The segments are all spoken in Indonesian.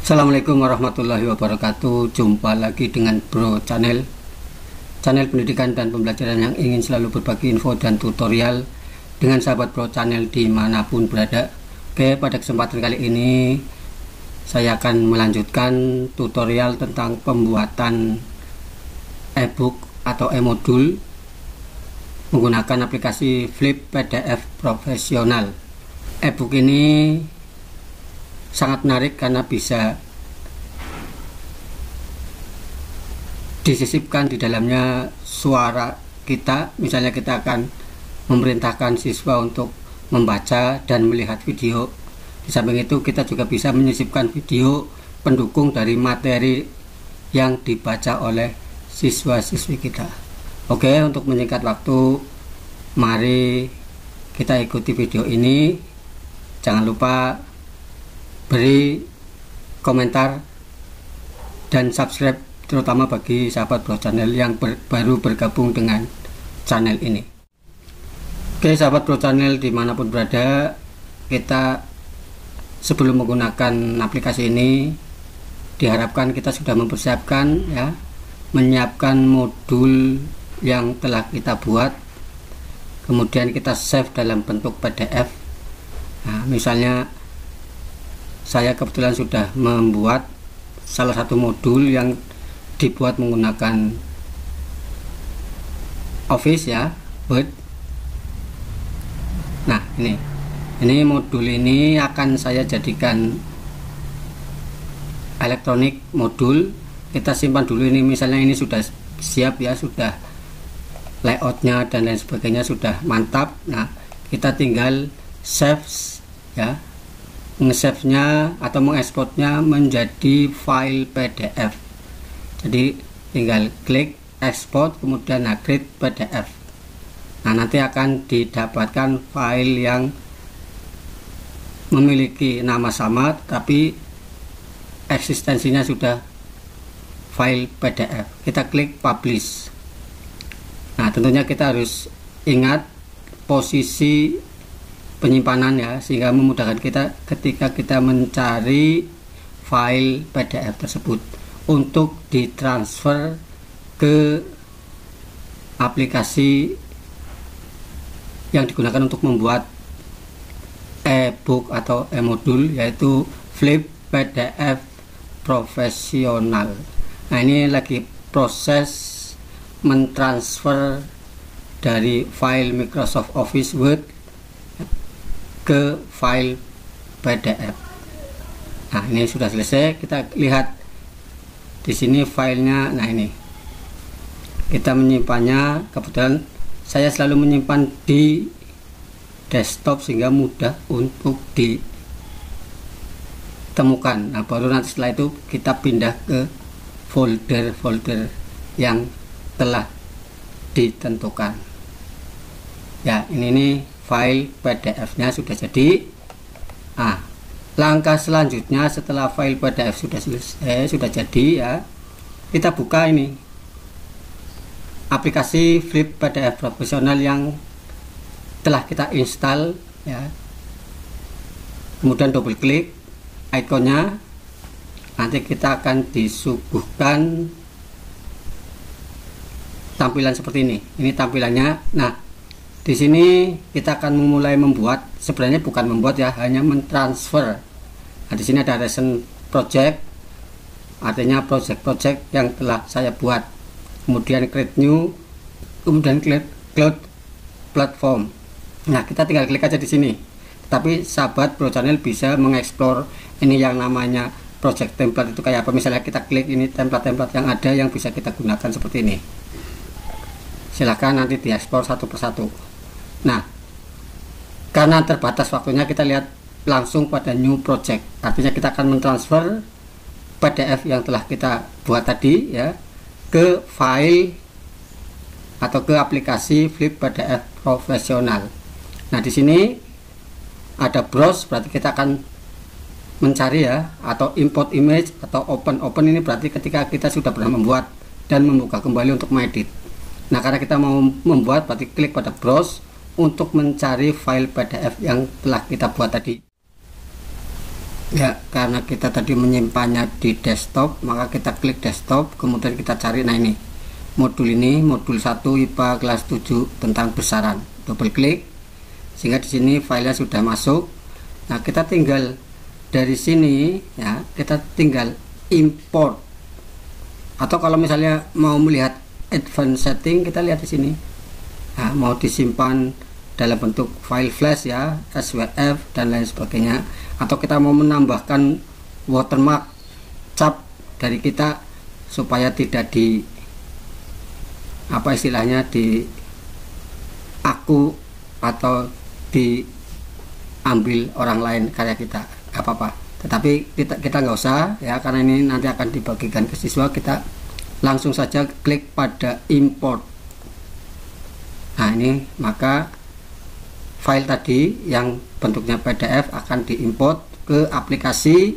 Assalamualaikum warahmatullahi wabarakatuh. Jumpa lagi dengan Bro Channel pendidikan dan pembelajaran yang ingin selalu berbagi info dan tutorial dengan sahabat Bro Channel dimanapun berada. Oke, pada kesempatan kali ini saya akan melanjutkan tutorial tentang pembuatan e-book atau e-modul menggunakan aplikasi Flip PDF Profesional. E-book ini sangat menarik karena bisa disisipkan di dalamnya suara kita. Misalnya kita akan memerintahkan siswa untuk membaca dan melihat video. Di samping itu kita juga bisa menyisipkan video pendukung dari materi yang dibaca oleh siswa-siswi kita. Oke, untuk menyingkat waktu, mari kita ikuti video ini. Jangan lupa beri komentar dan subscribe, terutama bagi sahabat Bro Channel yang baru bergabung dengan channel ini. Oke, sahabat Bro Channel dimanapun berada, kita sebelum menggunakan aplikasi ini diharapkan kita sudah mempersiapkan ya, menyiapkan modul yang telah kita buat, kemudian kita save dalam bentuk PDF. Nah, misalnya saya kebetulan sudah membuat salah satu modul yang dibuat menggunakan Office ya, Word. Nah, ini modul ini akan saya jadikan elektronik modul. Kita simpan dulu ini, misalnya ini sudah siap ya, sudah layoutnya dan lain sebagainya sudah mantap. Nah, kita tinggal save ya, nge-save-nya atau mengekspornya menjadi file PDF. Jadi tinggal klik export, kemudian create PDF. Nah, nanti akan didapatkan file yang memiliki nama sama tapi eksistensinya sudah file PDF. Kita klik publish. Nah, tentunya kita harus ingat posisi penyimpanan ya, sehingga memudahkan kita ketika kita mencari file PDF tersebut untuk ditransfer ke aplikasi yang digunakan untuk membuat e-book atau e-modul, yaitu Flip PDF Profesional. Nah, ini lagi proses mentransfer dari file Microsoft Office Word ke file PDF. Nah, ini sudah selesai. Kita lihat di sini filenya. Nah, ini kita menyimpannya. Kebetulan saya selalu menyimpan di desktop sehingga mudah untuk ditemukan. Nah, baru nanti setelah itu kita pindah ke folder-folder yang telah ditentukan. Ya, ini file PDF-nya sudah jadi. Nah, langkah selanjutnya setelah file PDF sudah selesai, sudah jadi ya, kita buka ini aplikasi Flip PDF Profesional yang telah kita install ya. Kemudian double klik ikonnya. Nanti kita akan disuguhkan tampilan seperti ini. Ini tampilannya. Nah, di sini kita akan memulai membuat, sebenarnya bukan membuat ya, hanya mentransfer. Nah, di sini ada recent project, artinya project-project yang telah saya buat. Kemudian create new, kemudian cloud platform. Nah, kita tinggal klik aja di sini. Tapi sahabat Bro Channel bisa mengeksplor ini yang namanya project template itu kayak apa. Misalnya kita klik ini template-template yang ada yang bisa kita gunakan seperti ini. Silahkan nanti diekspor satu persatu. Nah, karena terbatas waktunya, kita lihat langsung pada new project. Artinya kita akan mentransfer PDF yang telah kita buat tadi ya ke file atau ke aplikasi Flip PDF Profesional. Nah, di sini ada browse, berarti kita akan mencari ya, atau import image atau open ini berarti ketika kita sudah pernah membuat dan membuka kembali untuk mengedit. Nah, karena kita mau membuat, berarti klik pada browse untuk mencari file PDF yang telah kita buat tadi. Ya, karena kita tadi menyimpannya di desktop, maka kita klik desktop, kemudian kita cari, nah ini modul 1 IPA kelas 7 tentang besaran. Double klik sehingga di sini filenya sudah masuk. Nah, kita tinggal dari sini ya, kita tinggal import. Atau kalau misalnya mau melihat advanced setting, kita lihat di sini. Nah, mau disimpan dalam bentuk file flash ya, SWF dan lain sebagainya, atau kita mau menambahkan watermark cap dari kita supaya tidak di apa istilahnya di aku atau diambil orang lain karya kita, gak apa-apa. Tetapi kita nggak usah ya, karena ini nanti akan dibagikan ke siswa. Kita langsung saja klik pada import. Nah, ini maka file tadi yang bentuknya PDF akan diimport ke aplikasi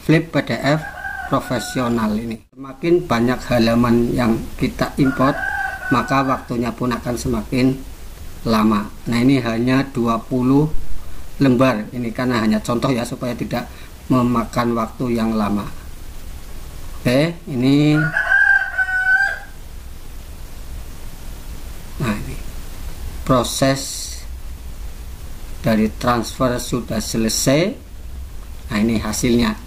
Flip PDF profesional ini. Semakin banyak halaman yang kita import, maka waktunya pun akan semakin lama. Nah, ini hanya 20 lembar. Ini karena hanya contoh ya, supaya tidak memakan waktu yang lama. Oke, ini nah, ini proses dari transfer sudah selesai. Nah, ini hasilnya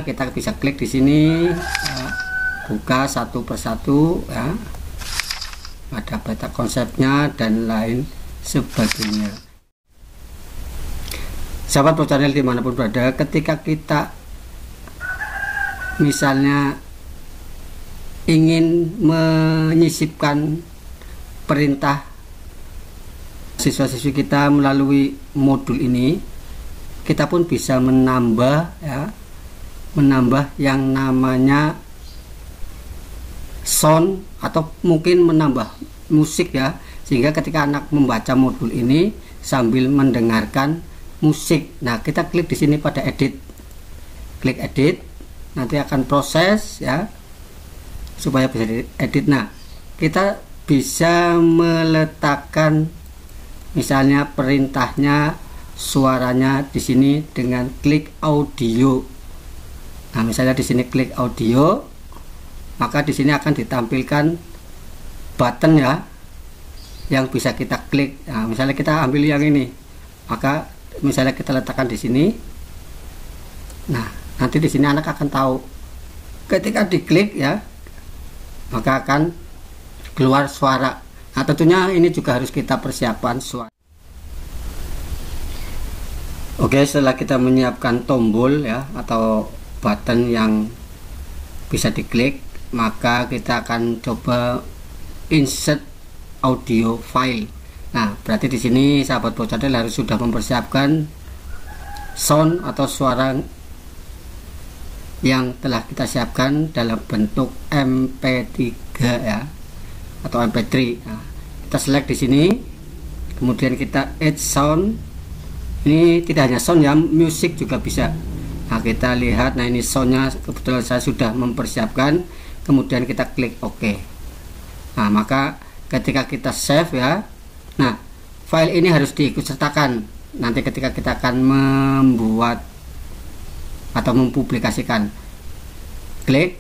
kita bisa klik di sini ya, buka satu persatu ya, ada peta konsepnya dan lain sebagainya. Sahabat Pro Channel dimanapun berada, ketika kita misalnya ingin menyisipkan perintah siswa-siswi kita melalui modul ini, kita pun bisa menambah yang namanya sound atau mungkin menambah musik ya, sehingga ketika anak membaca modul ini sambil mendengarkan musik. Nah, kita klik di sini pada edit, klik edit, nanti akan proses ya supaya bisa diedit. Nah, kita bisa meletakkan misalnya perintahnya, suaranya di sini dengan klik audio. Nah, misalnya di sini klik audio, maka di sini akan ditampilkan button ya yang bisa kita klik. Nah, misalnya kita ambil yang ini, maka misalnya kita letakkan di sini. Nah, nanti di sini anak akan tahu ketika diklik ya, maka akan keluar suara. Nah, tentunya ini juga harus kita persiapkan suara. Oke, setelah kita menyiapkan tombol ya atau button yang bisa diklik, maka kita akan coba insert audio file. Nah, berarti di sini sahabat Pro Channel harus sudah mempersiapkan sound atau suara yang telah kita siapkan dalam bentuk MP3 ya atau MP3. Nah, kita select di sini, kemudian kita add sound. Ini tidak hanya sound ya, musik juga bisa. Nah, kita lihat, nah ini soundnya kebetulan saya sudah mempersiapkan, kemudian kita klik OK. Nah, maka ketika kita save ya, nah file ini harus diikutsertakan nanti ketika kita akan membuat atau mempublikasikan. Klik.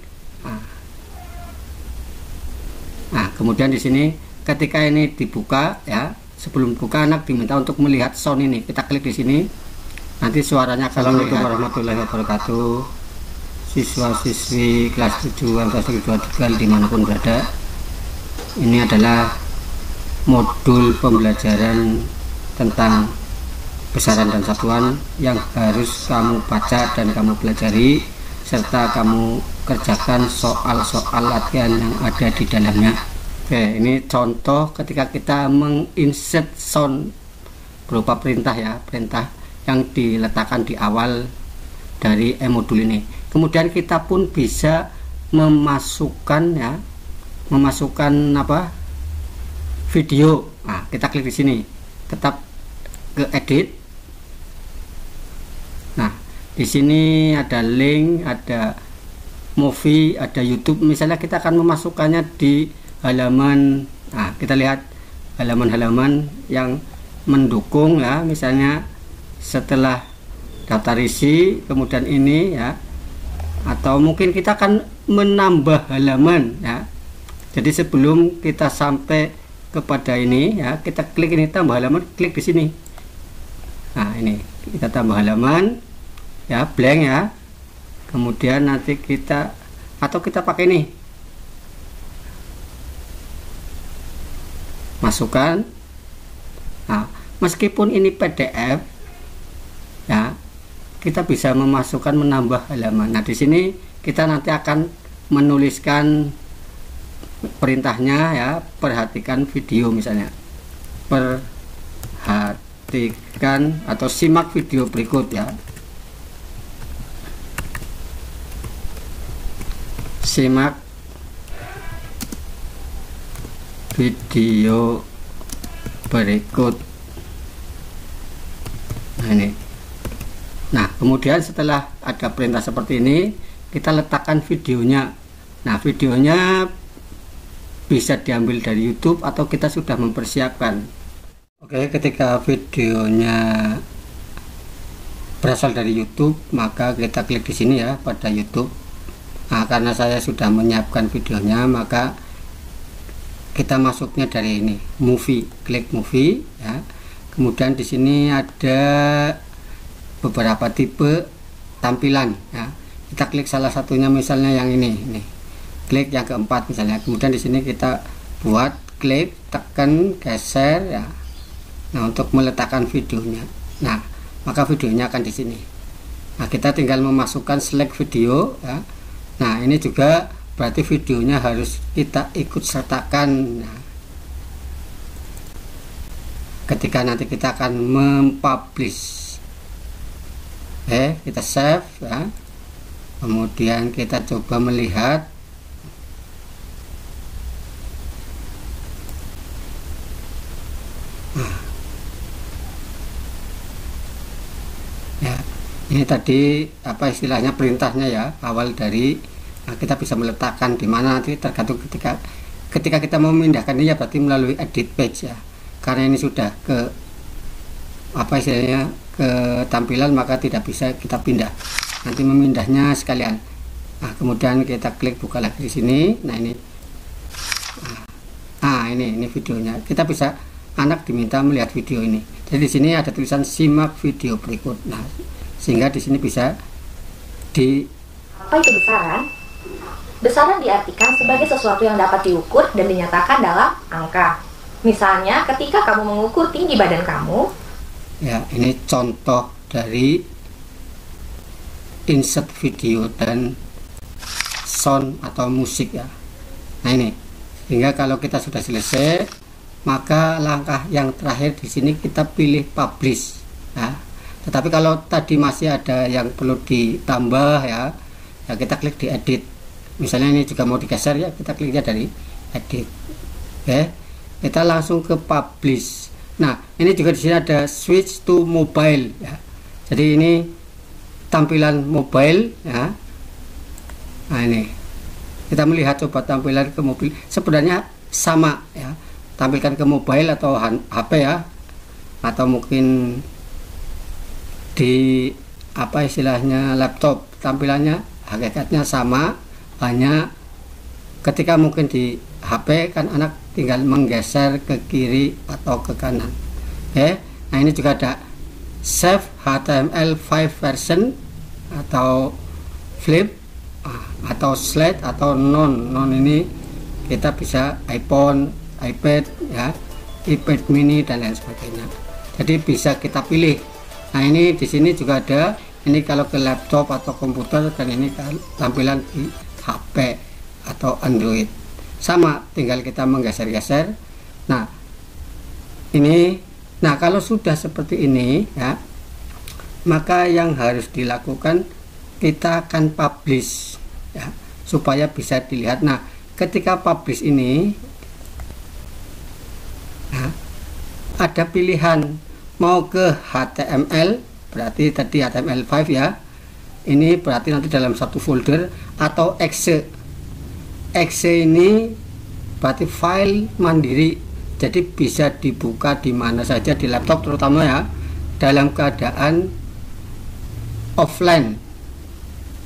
Nah, kemudian di sini ketika ini dibuka ya, sebelum buka anak diminta untuk melihat sound ini. Kita klik di sini, nanti suaranya akan. Assalamualaikum warahmatullahi wabarakatuh. Siswa-siswi kelas 7 angkatan 23 dimanapun berada, ini adalah modul pembelajaran tentang besaran dan satuan yang harus kamu baca dan kamu pelajari, serta kamu kerjakan soal-soal latihan yang ada di dalamnya. Oke, ini contoh ketika kita menginsert sound berupa perintah ya, perintah yang diletakkan di awal dari modul ini. Kemudian kita pun bisa memasukkan ya, memasukkan apa? Video. Nah, kita klik di sini, tetap ke edit. Nah, di sini ada link, ada movie, ada YouTube. Misalnya kita akan memasukkannya di halaman. Nah, kita lihat halaman-halaman yang mendukung ya, misalnya setelah daftar isi, kemudian ini ya, atau mungkin kita akan menambah halaman ya. Jadi sebelum kita sampai kepada ini ya, kita klik ini tambah halaman, klik di sini. Nah ini kita tambah halaman ya, blank ya. Kemudian nanti kita, atau kita pakai ini, masukkan. Nah meskipun ini PDF ya, kita bisa memasukkan, menambah halaman. Nah di sini kita nanti akan menuliskan perintahnya ya, perhatikan video misalnya, perhatikan atau simak video berikut ya, simak video berikut. Nah ini. Nah kemudian setelah ada perintah seperti ini, kita letakkan videonya. Nah videonya bisa diambil dari YouTube atau kita sudah mempersiapkan. Oke, ketika videonya berasal dari YouTube, maka kita klik di sini ya, pada YouTube. Nah karena saya sudah menyiapkan videonya, maka kita masuknya dari ini, movie, klik movie ya. Kemudian di sini ada beberapa tipe tampilan ya. Kita klik salah satunya, misalnya yang ini, klik yang keempat misalnya. Kemudian di sini kita buat, klik, tekan, geser ya. Nah untuk meletakkan videonya. Nah maka videonya akan di sini. Nah kita tinggal memasukkan select video ya. Nah ini juga berarti videonya harus kita ikut sertakan. Nah, ketika nanti kita akan mempublish, kita save ya. Kemudian kita coba melihat. Ya, ini tadi apa istilahnya, perintahnya ya, awal dari. Nah, kita bisa meletakkan di mana nanti, tergantung ketika kita mau memindahkan ini ya, berarti melalui edit page ya. Karena ini sudah ke apa istilahnya, ke tampilan, maka tidak bisa kita pindah. Nanti memindahnya sekalian. Nah, kemudian kita klik buka lagi di sini. Nah, ini. Ini videonya. Kita bisa, anak diminta melihat video ini. Jadi di sini ada tulisan simak video berikut. Nah, sehingga di sini bisa apa itu besaran? Besaran diartikan sebagai sesuatu yang dapat diukur dan dinyatakan dalam angka. Misalnya, ketika kamu mengukur tinggi badan kamu. Ya, ini contoh dari insert video dan sound atau musik ya. Nah ini, sehingga kalau kita sudah selesai, maka langkah yang terakhir di sini kita pilih publish ya. Tetapi kalau tadi masih ada yang perlu ditambah ya, kita klik di edit. Misalnya ini juga mau digeser ya, kita kliknya dari edit. Oke, kita langsung ke publish. Nah ini juga di sini ada switch to mobile ya. Jadi ini tampilan mobile ya. Nah ini kita melihat, coba tampilan ke mobil, sebenarnya sama ya, tampilkan ke mobile atau HP ya, atau mungkin di apa istilahnya laptop, tampilannya hakikatnya sama, hanya ketika mungkin di HP kan anak tinggal menggeser ke kiri atau ke kanan. Oke, nah ini juga ada save HTML5 version atau flip atau slide atau non ini kita bisa iPhone, iPad ya, iPad mini dan lain sebagainya. Jadi bisa kita pilih. Nah ini di sini juga ada, ini kalau ke laptop atau komputer, dan ini tampilan di HP atau Android. Sama, tinggal kita menggeser-geser. Nah ini, nah kalau sudah seperti ini ya, maka yang harus dilakukan, kita akan publish ya, supaya bisa dilihat. Nah ketika publish ini nah, ada pilihan mau ke HTML, berarti tadi HTML5 ya, ini berarti nanti dalam satu folder, atau exe. Exe ini berarti file mandiri, jadi bisa dibuka di mana saja di laptop terutama ya, dalam keadaan offline.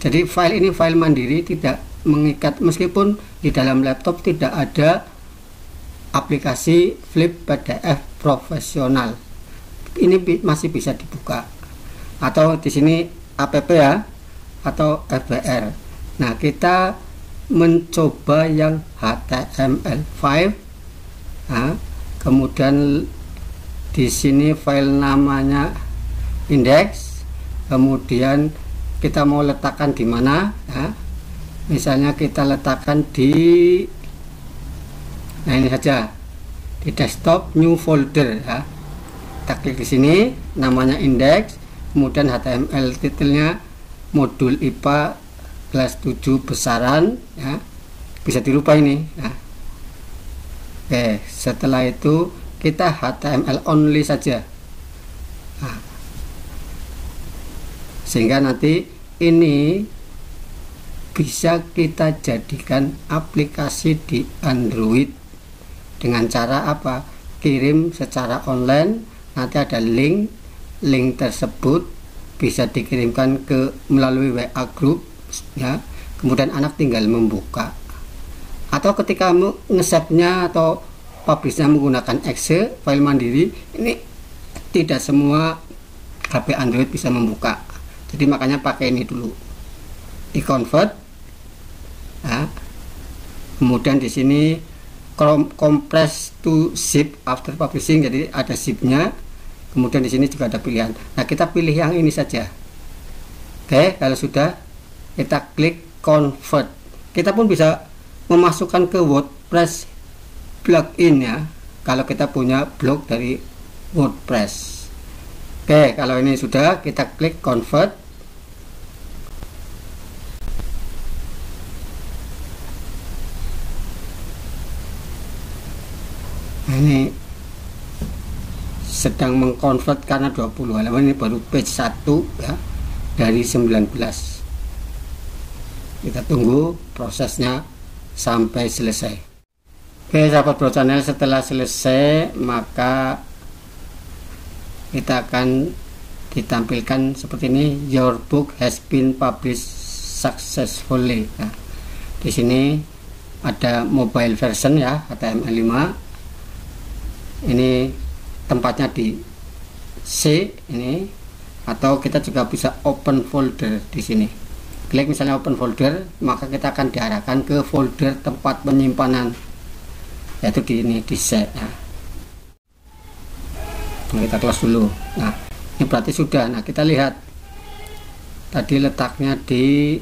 Jadi file ini file mandiri, tidak mengikat, meskipun di dalam laptop tidak ada aplikasi Flip PDF profesional. Ini masih bisa dibuka. Atau di sini app ya, atau FBR. Nah, kita mencoba yang HTML5. Nah, kemudian di sini file namanya index. Kemudian kita mau letakkan di mana? Ya. Misalnya kita letakkan di, nah ini saja, di desktop new folder ya. Kita klik di sini, namanya index, kemudian HTML titelnya modul IPA kelas 7 besaran ya. Bisa dirubah ini ya. Oke, setelah itu kita HTML only saja. Nah, sehingga nanti ini bisa kita jadikan aplikasi di Android dengan cara apa? Kirim secara online, nanti ada link tersebut bisa dikirimkan ke melalui WA group ya. Kemudian anak tinggal membuka, atau ketika nge-save-nya atau publish-nya menggunakan Exe file mandiri, ini tidak semua HP Android bisa membuka. Jadi makanya pakai ini dulu, di convert ya. Kemudian di sini compress to zip after publishing, jadi ada zipnya. Kemudian di sini juga ada pilihan. Nah, kita pilih yang ini saja. Oke, kalau sudah kita klik convert. Kita pun bisa memasukkan ke WordPress plugin ya, kalau kita punya blog dari WordPress. Oke, kalau ini sudah, kita klik convert. Ini sedang mengkonvert karena 20 halaman, ini baru page 1 ya, dari 19. Kita tunggu prosesnya sampai selesai. Oke sahabat Bro Channel, setelah selesai maka kita akan ditampilkan seperti ini, your book has been published successfully ya. Di sini ada mobile version ya, HTML5. Ini tempatnya di C ini, atau kita juga bisa open folder di sini. Klik misalnya open folder, maka kita akan diarahkan ke folder tempat penyimpanan, yaitu di ini, di C ya. Nah, kita close dulu. Nah, ini berarti sudah. Nah, kita lihat tadi letaknya di,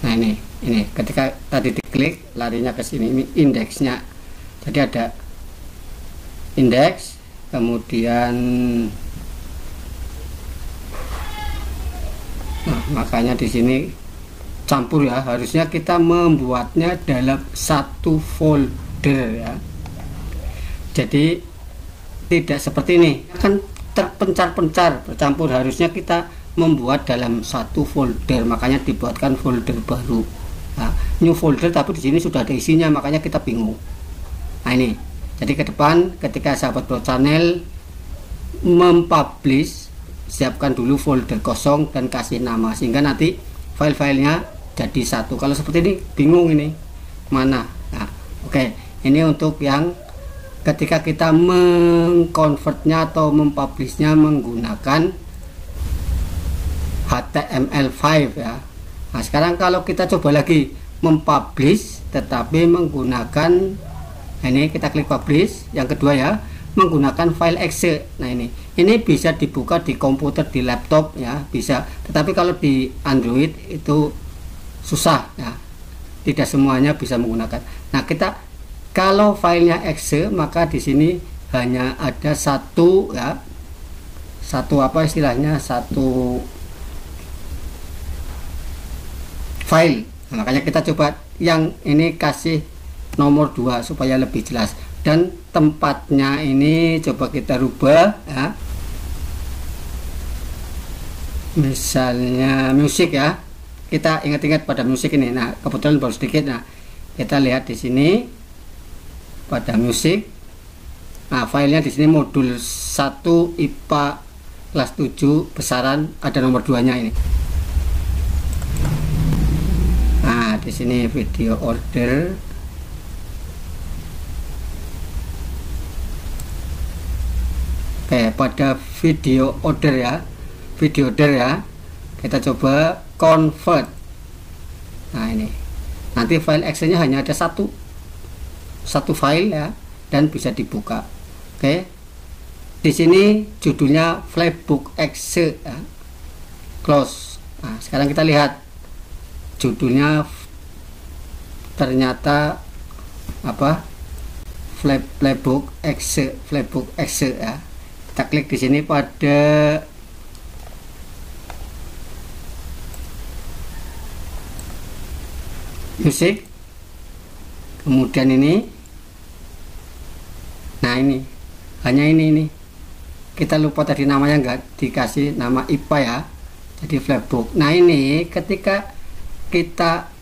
nah ini ketika tadi diklik larinya ke sini, ini indeksnya. Jadi ada indeks, kemudian nah, makanya di sini campur ya, harusnya kita membuatnya dalam satu folder ya. Jadi tidak seperti ini, kan terpencar-pencar bercampur, harusnya kita membuat dalam satu folder, makanya dibuatkan folder baru. Nah, new folder, tapi di sini sudah ada isinya, makanya kita bingung. Nah ini, jadi ke depan ketika sahabat Bro Channel mempublish, siapkan dulu folder kosong dan kasih nama, sehingga nanti file-filenya jadi satu. Kalau seperti ini bingung ini mana. Nah, oke, ini untuk yang ketika kita mengkonvertnya atau mempublishnya menggunakan HTML5 ya. Nah, sekarang kalau kita coba lagi mempublish tetapi menggunakan, nah ini kita klik publish, yang kedua ya, menggunakan file Exe. Nah ini bisa dibuka di komputer, di laptop ya, bisa. Tetapi kalau di Android itu susah ya, tidak semuanya bisa menggunakan. Nah, kita kalau filenya Exe, maka di sini hanya ada satu ya, satu apa istilahnya, satu file. Nah, makanya kita coba yang ini kasih nomor 2 supaya lebih jelas, dan tempatnya ini coba kita rubah ya, misalnya musik ya, kita ingat-ingat pada musik ini. Nah, kebetulan baru sedikit. Nah, kita lihat di sini pada musik. Nah, filenya di sini modul 1 IPA kelas 7 besaran ada nomor 2-nya ini. Nah, di sini video order. Oke, pada video order ya, kita coba convert. Nah, ini nanti file Excel-nya hanya ada satu file ya, dan bisa dibuka. Oke, di sini judulnya Flipbook Excel ya. Close. Nah, sekarang kita lihat judulnya, ternyata apa, Flipbook Excel ya. Kita klik di sini pada musik, kemudian ini, nah ini hanya ini kita lupa tadi namanya, enggak dikasih nama IPA ya, jadi Flipbook. Nah, ini ketika kita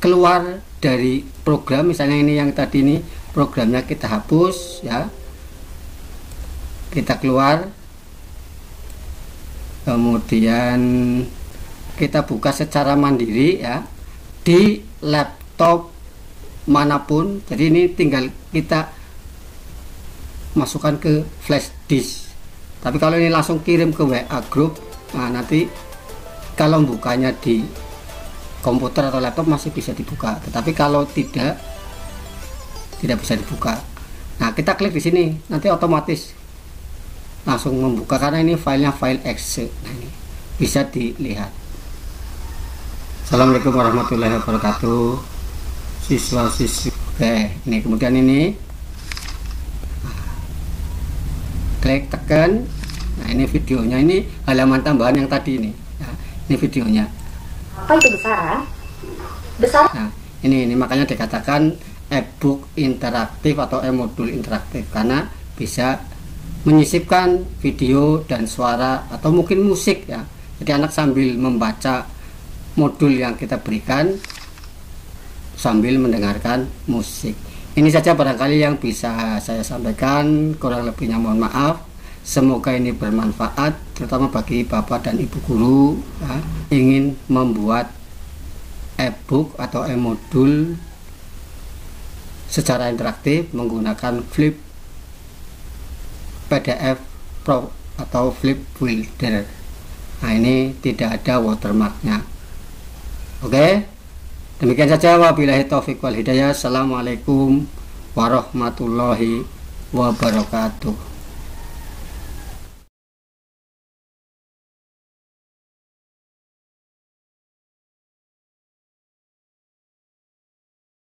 keluar dari program, misalnya ini yang tadi ini programnya kita hapus ya, kita keluar, kemudian kita buka secara mandiri ya di laptop manapun. Jadi ini tinggal kita masukkan ke flash disk. Tapi kalau ini langsung kirim ke WA group, nah nanti kalau bukanya di komputer atau laptop masih bisa dibuka, tetapi kalau tidak bisa dibuka. Nah, kita klik di sini, nanti otomatis langsung membuka karena ini filenya file Excel. Nah, ini bisa dilihat. Assalamualaikum warahmatullahi wabarakatuh, siswa-siswi. Oke, ini kemudian ini klik tekan. Nah, ini videonya, ini halaman tambahan yang tadi ini. Nah, ini videonya. Apa itu besaran? Besaran. Nah, ini makanya dikatakan e-book interaktif atau e-modul interaktif, karena bisa menyisipkan video dan suara atau mungkin musik ya. Jadi anak sambil membaca modul yang kita berikan sambil mendengarkan musik. Ini saja barangkali yang bisa saya sampaikan, kurang lebihnya mohon maaf. Semoga ini bermanfaat, terutama bagi Bapak dan Ibu guru ya, ingin membuat e-book atau e-modul secara interaktif menggunakan Flip PDF Pro atau Flip Builder. Nah, ini tidak ada watermarknya. Oke, demikian saja. Wabillahi taufiq wal hidayah. Assalamualaikum warahmatullahi wabarakatuh.